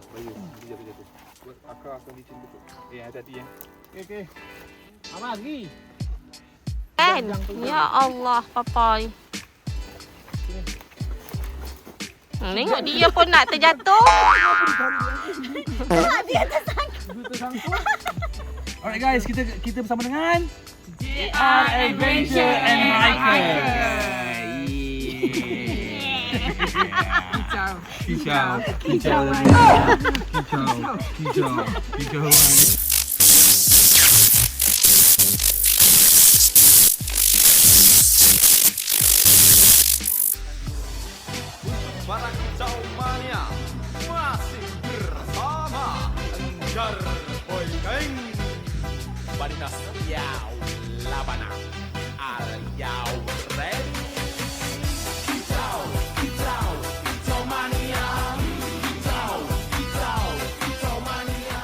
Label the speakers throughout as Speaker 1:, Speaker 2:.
Speaker 1: Bahaya. Dia jatuh. Buat akar akan licin betul. Hati-hati
Speaker 2: Okey. Amal lagi.
Speaker 3: Kan? Ya Allah, papai. Tengok dia pun nak terjatuh.
Speaker 2: Dia tersangkut. Alright guys, kita bersama dengan JR Adventure and Hiker. Kicau.
Speaker 4: Para Kicau Mania masih bersama Enggar Boy Gang Barinas Yau Labana Al Yau Ready Kicau Mania Kicau Mania.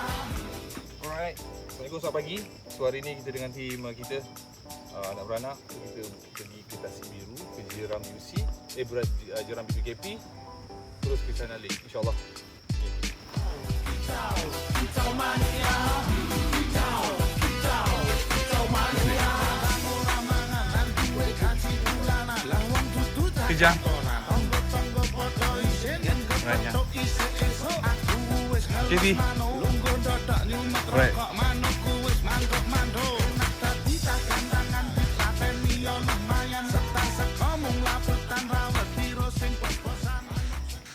Speaker 1: Alright. Assalamualaikum, selamat pagi. So hari ni kita dengan tim kita anak beranak, kita pergi ke Tasik Biru, ke Jeram UC, Jeram BPKP, terus ke China Lake, insyaAllah.
Speaker 4: Kicau Mania Kicau Mania.
Speaker 1: Kejam. Right, KV. Right.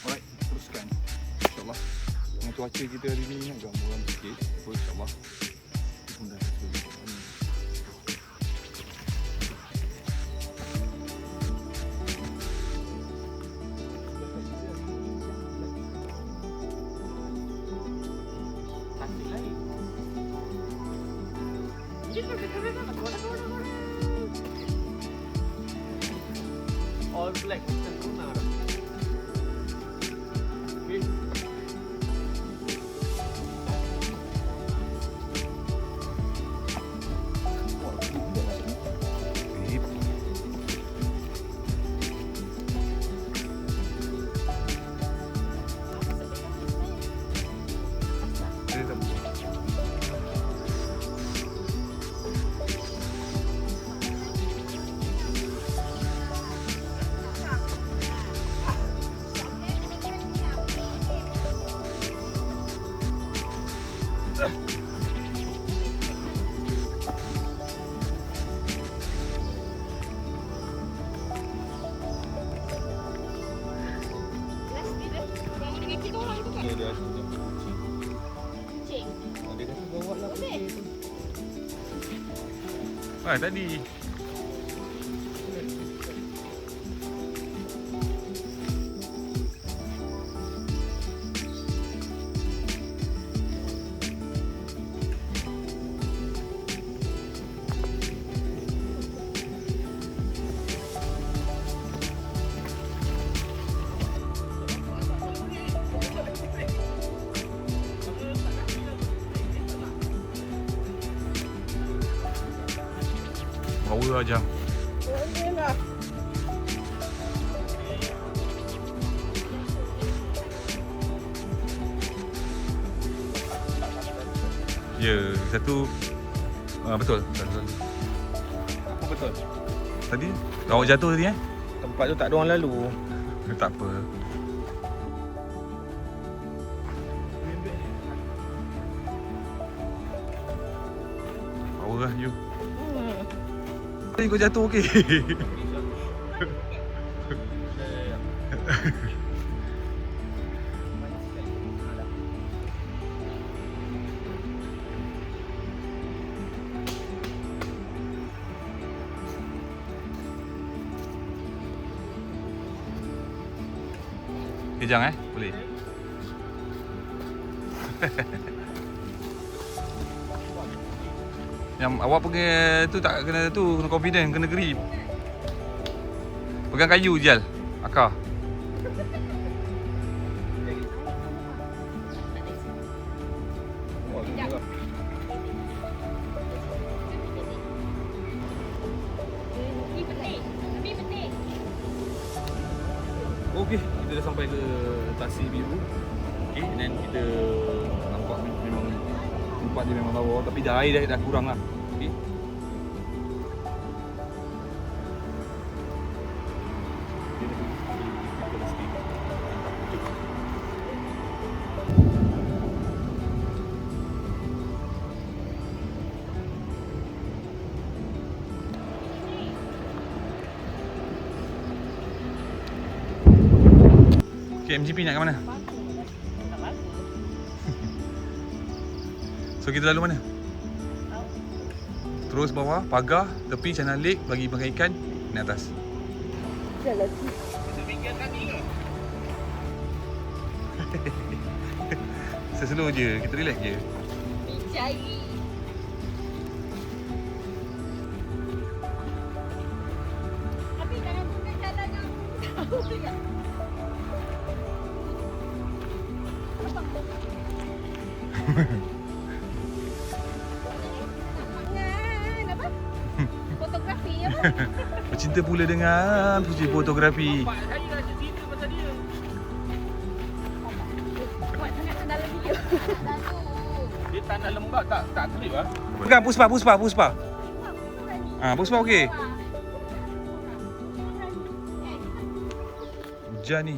Speaker 1: Alright, teruskan. InsyaAllah. Dengan cuaca kita hari ni agak muram sikit. So insyaAllah kita pun dah sesuai.
Speaker 2: All black macam tuna dah. Okey. Dia dah
Speaker 3: Kucing.
Speaker 1: dia kata bawa lah
Speaker 3: Boleh.
Speaker 1: tadi. Power aja. Ya, satu betul.
Speaker 2: Apa betul?
Speaker 1: Tadi awak jatuh tadi
Speaker 2: Tempat tu tak ada orang lalu.
Speaker 1: Tak apa. Power lah you. Tadi kau jatuh okey. Kejang boleh. Yang awak pergi tu tak kena kena confident, kena grip. Pegang kayu je, akar. Okey, kita dah sampai ke Tasik Biru. Okey, dan kita nampak memang tempat dia memang lawa, tapi dah air dah kurang lah. Okey. Okay, MGP nak ke mana? So kita lalu mana? Terus bawah, pagar, tepi China Lake, bagi makan ikan, naik atas.
Speaker 3: Jalan.
Speaker 1: Slow je, kita relax je.
Speaker 3: Cari. Tapi jangan guna jalan yang jauh juga. Apa? Fotografi apa?
Speaker 1: Bercinta pula dengan fotografi.
Speaker 3: Buat sangat dalam video.
Speaker 2: Dia tanah lembab tak trip ah.
Speaker 1: Bukan, Puspa. Puspa okey. Hujan ni.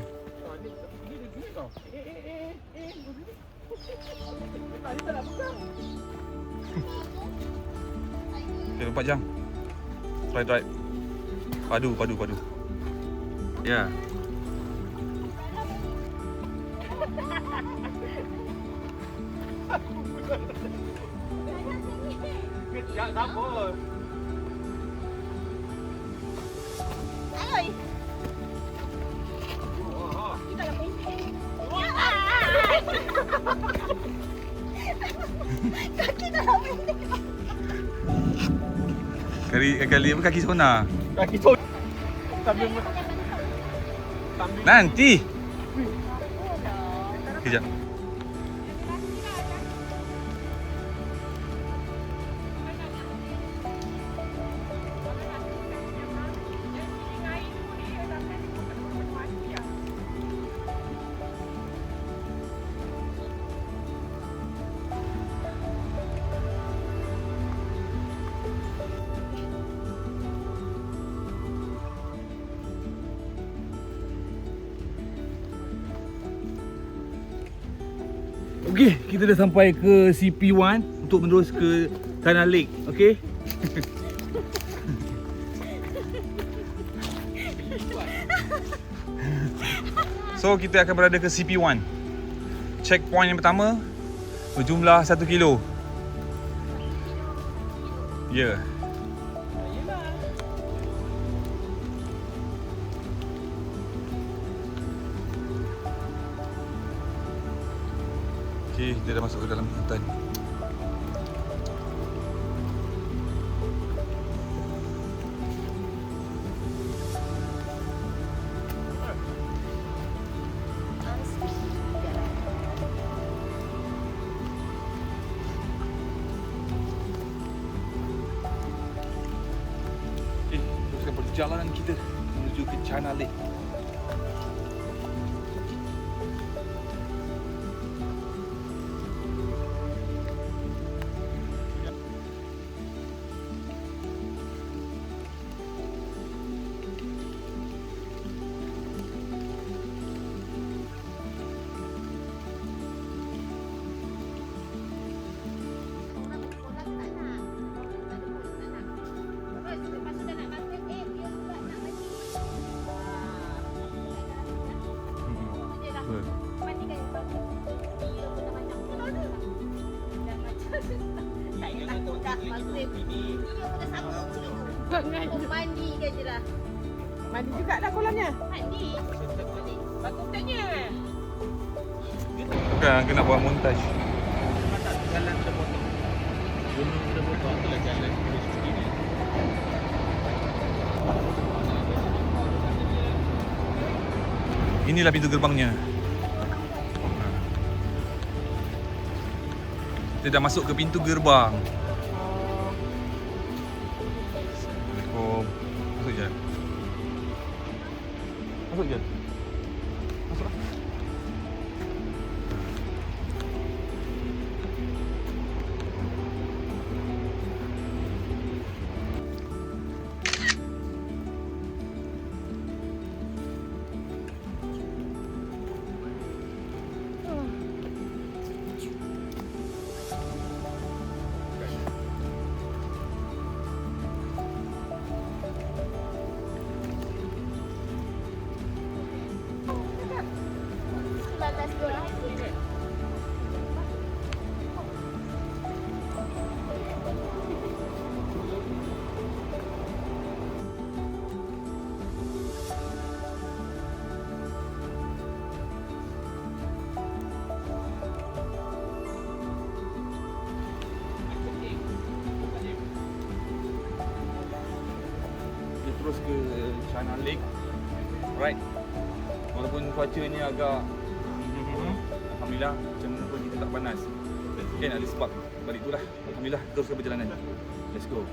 Speaker 1: Okay, 4 jam. Drive. Padu. Ya.
Speaker 2: Kejap tak apa.
Speaker 3: Oi. Kita nak pergi. Kaki dah nak pergi.
Speaker 1: Kali apa kaki sona?
Speaker 2: Kaki tu. Sambil
Speaker 1: Nanti. Kejap. Okey, kita dah sampai ke CP1 untuk menerus ke China Lake. Okey. So kita akan berada ke CP1. Checkpoint yang pertama berjumlah 1 kilo. Ya. Yeah. Okay, dia dah masuk ke dalam hutan. Okay, teruskan perjalanan kita menuju ke China Lake.
Speaker 3: Mandi ke je lah.
Speaker 5: Mandi juga dah kolamnya.
Speaker 3: Mandi.
Speaker 5: Bagus tanya.
Speaker 1: Bukan, kena buat montaj.
Speaker 2: jalan sudah potong. Gunung sudah potong, itulah jalan sendiri.
Speaker 1: Inilah pintu gerbangnya. Kita dah masuk ke pintu gerbang. Assalamualaikum. Masuk je. Masuk je. Masuklah.
Speaker 3: batas korang.
Speaker 1: Dia terus ke China Lake. Right. Walaupun cuacanya agak alhamdulillah macam pun kita tak panas. Kan ada sebab balik tu lah. Alhamdulillah teruskan perjalanan. Let's go.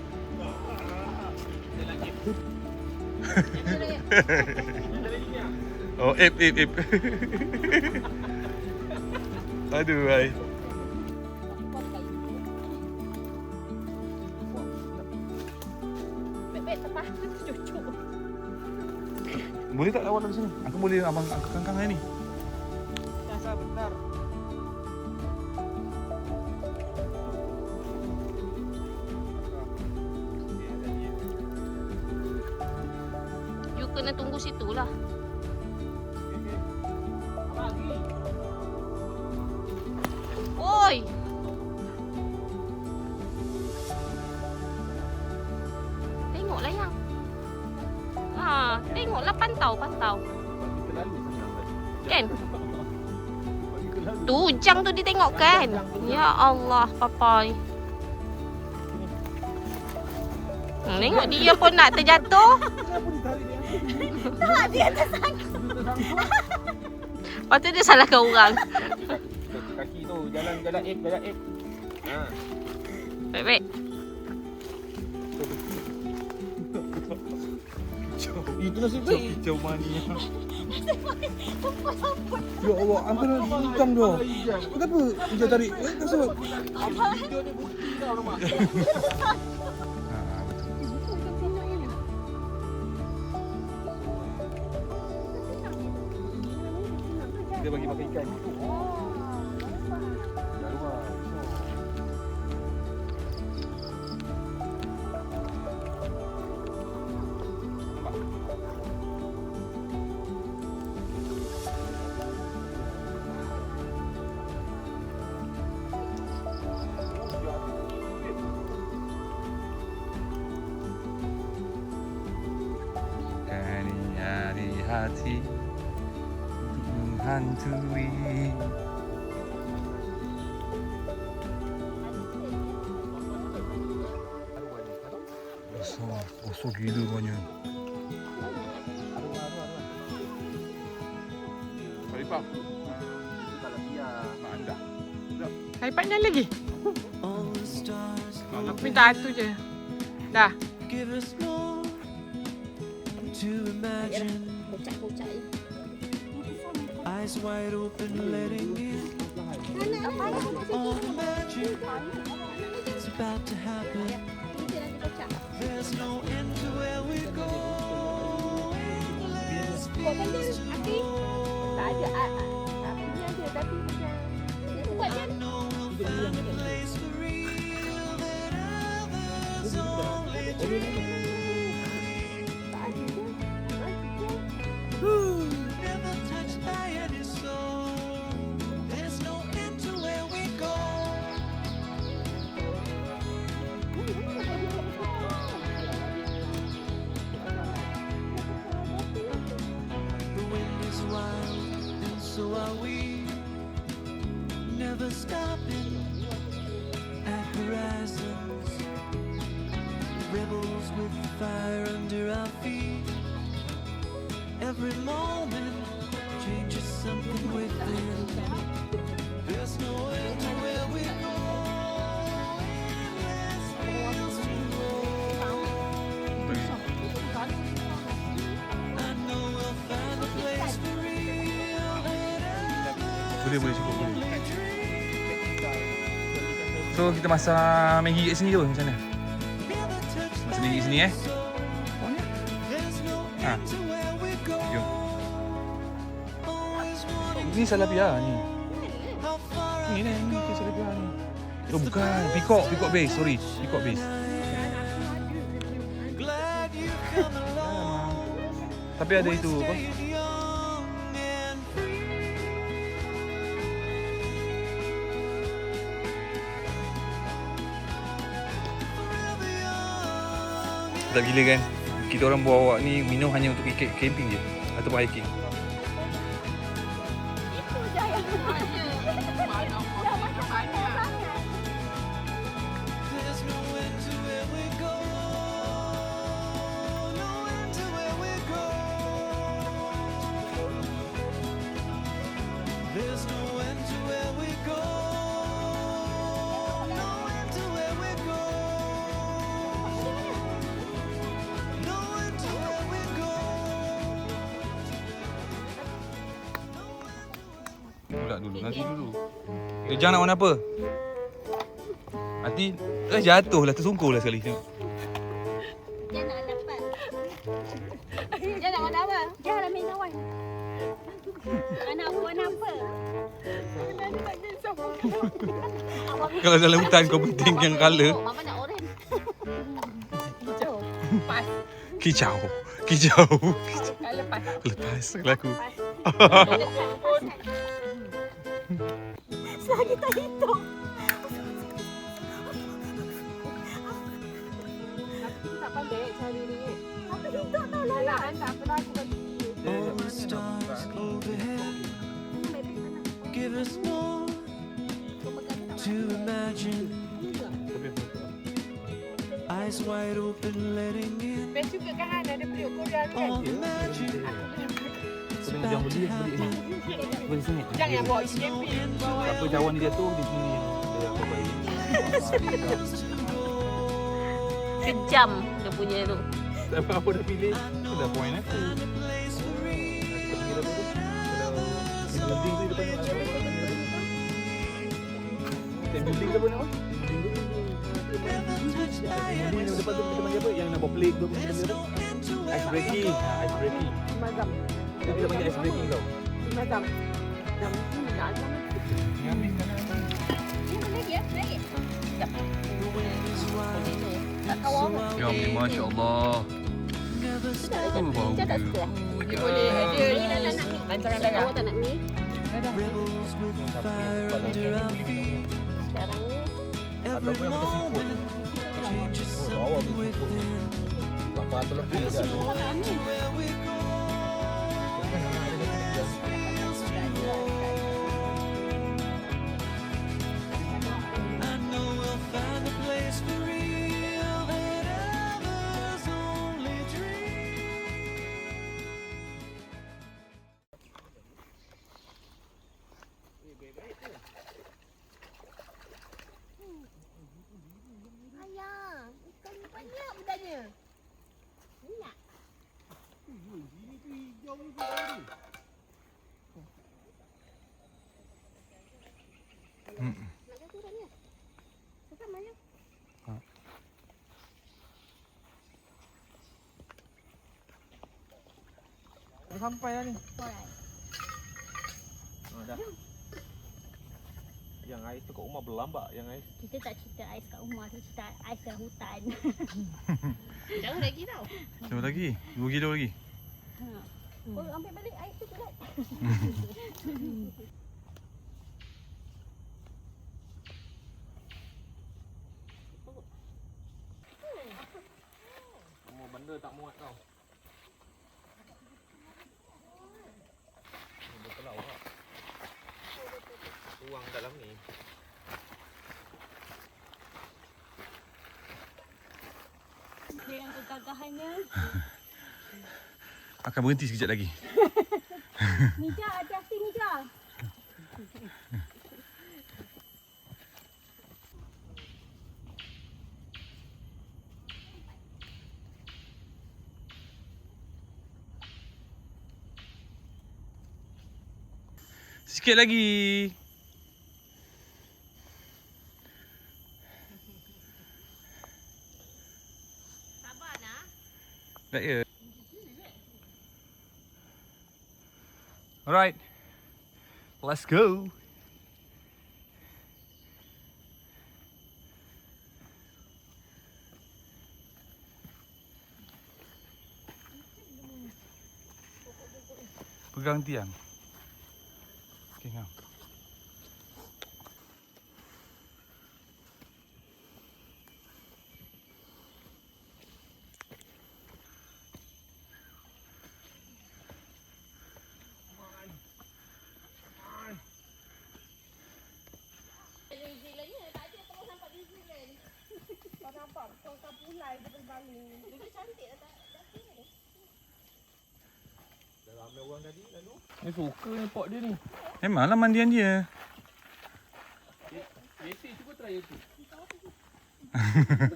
Speaker 1: Oh, ip. Aduh, ai.
Speaker 3: Bebek tepas tu cucuk.
Speaker 1: Boleh tak lawat dari sini? Aku boleh abang aku kangkang hari ni.
Speaker 5: Dah bentar.
Speaker 3: You kena tunggu situ lah. Oi. Tengoklah yang. Tengoklah pantau.
Speaker 2: Kita lalu senang tadi.
Speaker 3: Kan?
Speaker 2: Kita lalu.
Speaker 3: Tu ujang tu ditengok kan? Ya Allah, papai. Tengok dia pun nak terjatuh.
Speaker 2: Kenapa ditarik dia?
Speaker 3: Tak, dia tersangkut. Lepas tu dia salahkan orang.
Speaker 2: Kaki tu jalan ip. Ha.
Speaker 3: Baik-baik.
Speaker 2: Itu nasib baik.
Speaker 1: Kicau mania.
Speaker 2: Ya Allah, apa nak hutang tu? Kenapa dia tarik? Kenapa? Video ni bukti tau nama.
Speaker 1: Kita bagi makan ikan. Nyari hati untuk menghantui. Gosok gila banyak. Paripap. Anda.
Speaker 5: iPad nyala lagi. Aku minta satu je. Dah.
Speaker 3: Bocak-bocak ni.
Speaker 4: Eyes wide open, letting in all the magic that's about to happen. There's no end to where we go. Endless fields to roam.
Speaker 3: Tak ada api dia ada tapi macam dia buat
Speaker 4: I
Speaker 3: je.
Speaker 4: know we'll find a place for real that others only dream. Never touched by any soul. There's no end to where we go. The wind is wild, and so are we. Never stopping at horizons. Rebels with fire under our feet. Every moment changes something within. There's no end to where we go. Endless fields to roam. I know we'll find a place for real that
Speaker 1: Boleh cukup boleh.
Speaker 4: only dream.
Speaker 1: So kita masak Maggi kat sini tu macam mana?
Speaker 4: Never touched
Speaker 1: Masak Maggi kat sini
Speaker 4: There's no
Speaker 1: Ha.
Speaker 4: end to where we go.
Speaker 1: Jom.
Speaker 4: Always wanting
Speaker 1: Ni salapia ni.
Speaker 4: how far
Speaker 1: Ni tu salapia ni. Oh bukan, peacock base, sorry. Peacock base.
Speaker 4: glad you come along.
Speaker 1: Tapi ada itu apa?
Speaker 4: Staying young and free.
Speaker 1: Sedap gila kan. Kita orang bawa ni minum hanya untuk camping je ataupun hiking.
Speaker 3: Itu je yang
Speaker 4: There's no end to where we go. No end to where we go. There's no end to where we go. No end to where we go. No end to where we go.
Speaker 1: Pula dulu, nanti dulu. Jangan nak warna apa? Nanti jatuh lah, tersungkur lah sekali. Tengok.
Speaker 3: Dia nak dapat. Dia nak warna apa? Dia nak minum warna. Warna apa?
Speaker 1: Kalau dalam hutan kau penting yang colour.
Speaker 3: Mama nak oren.
Speaker 5: Pas.
Speaker 1: Kicau. Kicau.
Speaker 5: Dah lepas.
Speaker 1: Lepas laku.
Speaker 3: Selagi tak hitung.
Speaker 5: Tak pandai cari ni.
Speaker 3: Apa hitung tau lah.
Speaker 5: Alah, tak pernah aku bagi.
Speaker 4: All the stars overhead give us more to imagine. Eyes wide open, letting in
Speaker 5: Best juga kan ada periuk Korea kan.
Speaker 4: all the magic. It's about to happen.
Speaker 2: Boleh sini.
Speaker 5: Jangan yang bawa isi camping. Bawa
Speaker 2: Apa cawan dia jatuh di sini. Dia apa baik.
Speaker 3: Kejam dia punya tu.
Speaker 2: Apa dah pilih? Sudah point eh.
Speaker 4: Find a place for real.
Speaker 2: Building tu depan ni. Building tu pun apa? Building yang depan tu kita panggil apa? Yang nak bawa plate tu kita panggil apa? Ice breaking. Ice breaking.
Speaker 5: mazam.
Speaker 2: Kita panggil ice breaking tau.
Speaker 5: Mazam.
Speaker 3: Ni mana lagi ya? Lagi. Tak
Speaker 4: So
Speaker 3: kawal.
Speaker 1: Ya Allah, Masya Allah.
Speaker 4: never stop.
Speaker 1: Bau
Speaker 3: Dia tak
Speaker 1: dia.
Speaker 3: suka.
Speaker 5: Dia boleh ada
Speaker 3: Ni dah tak nak ni.
Speaker 5: rancangan darah.
Speaker 3: Awak tak nak ni.
Speaker 4: Rebels with fire under our feet.
Speaker 3: Sekarang ni.
Speaker 4: Every moment changes something within.
Speaker 3: Awak tak ni.
Speaker 4: Where we go. I know we'll find a place for real that others only dream.
Speaker 3: Ayah, ikan ni banyak budanya. Banyak. Nak kata orang ni? Cakap mana?
Speaker 2: Dah sampai dah ni.
Speaker 3: Alright.
Speaker 2: Dah. Yang ais tu kat rumah berlambak yang ais.
Speaker 3: Kita tak cerita ais kat rumah, kita cerita ais kat hutan. Jauh lagi tau.
Speaker 1: Siapa lagi? 2 kilo lagi.
Speaker 3: Oh, ambil balik ais tu cepat.
Speaker 2: Semua benda tak muat tau. Betul lah awak. Tuang dalam ni.
Speaker 3: Dengan kegagahannya.
Speaker 1: Akan berhenti sekejap lagi.
Speaker 3: Mija, hati-hati Mija.
Speaker 1: Sikit lagi.
Speaker 3: Sabar nak.
Speaker 1: Tak ya. Alright. Let's go. Pegang tiang. Okay, now.
Speaker 5: Kau nampak kau pulai dia berbaling.
Speaker 3: Itu cantik tak?
Speaker 2: Dah ramai orang tadi lalu.
Speaker 1: Ni suka ni pot dia ni.
Speaker 6: Memanglah mandian dia.
Speaker 2: Messi cuba try tu.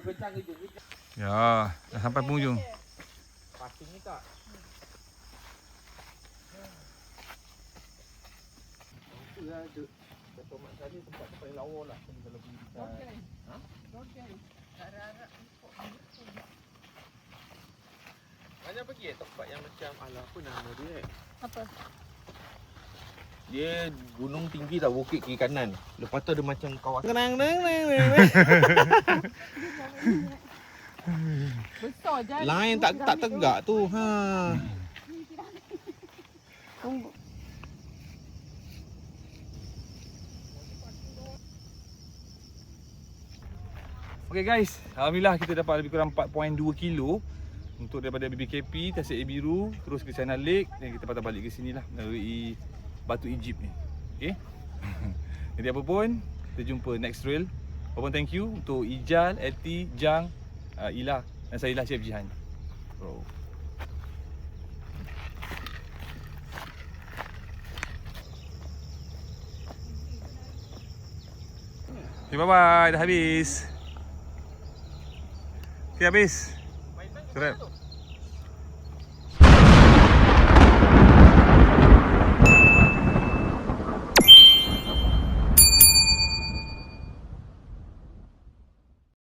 Speaker 2: Kencang je.
Speaker 6: Ya, dah sampai penghujung.
Speaker 2: Pasing ni tak. Itu lah tu. Kata mak saya tempat tu paling lawa lah kalau pergi dekat. Ha? Banyak pergi tempat yang macam alah apa nama dia?
Speaker 3: Apa?
Speaker 2: Dia gunung tinggi tau, bukit kiri kanan. Lepas tu ada macam kawasan.
Speaker 5: Besar je.
Speaker 2: Lain tak tegak tu. Ha.
Speaker 5: Tunggu.
Speaker 1: Okay guys, alhamdulillah kita dapat lebih kurang 4.2 kilo untuk daripada BBKP, Tasik Air Biru, terus ke China Lake dan kita patah balik ke sini lah melalui Batu Egypt ni. Okay. Jadi apa pun, kita jumpa next trail. Apa pun thank you untuk Ijal, Eti, Jang, Ila dan saya lah Chef Jihan. Bro. Okay, bye-bye. Dah habis. Okay, habis. Serap.